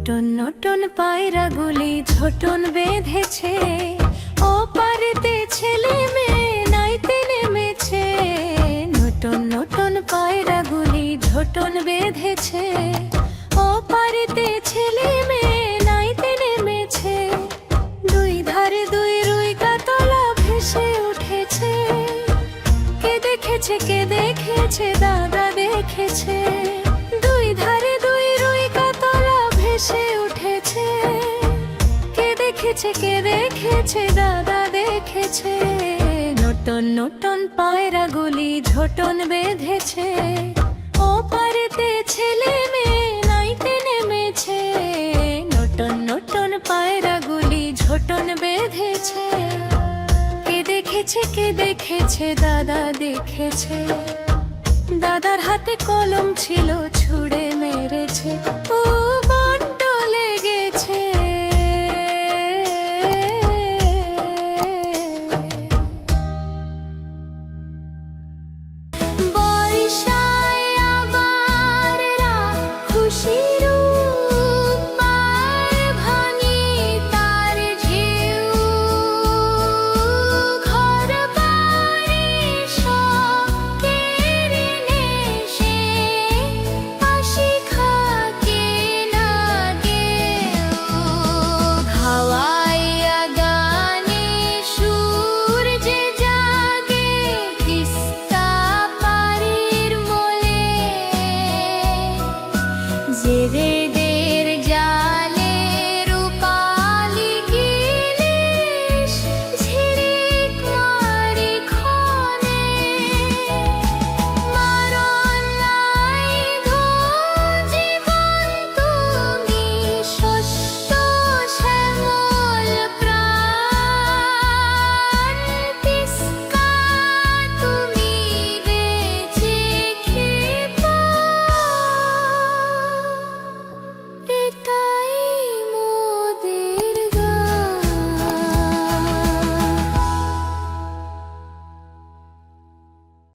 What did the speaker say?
নতুন নতুন পায়রাগুলি ঝোটন বেঁধেছে, ও পারেতে ছেলে মেয়ে নাইতে নেমেছে। নতুন নতুন পায়রাগুলি ঝোটন বেঁধেছে, ও পারেতে ছেলে মেয়ে নাইতে নেমেছে। দুই ধারে দুই রুই কাতলা ভেসে উঠেছে, কে দেখেছে কে দেখেছে দাদা দেখেছে। দুই ধারে দুই রুই কাতলা ভেসে উঠেছে, কে দেখেছে কে দেখেছে দাদা দেখেছে। নতুন নতুন পায়রাগুলি ঝোটন বেঁধেছে, ও পারেতে ছেলে মেয়ে নাইতে নেমেছে। নতুন নতুন পায়রাগুলি ঝোটন বেঁধেছে, কে দেখেছে কে দেখেছে দাদা দেখেছে। দাদার হাতে কলম ছিল ছুঁড়ে মেরেছে, ও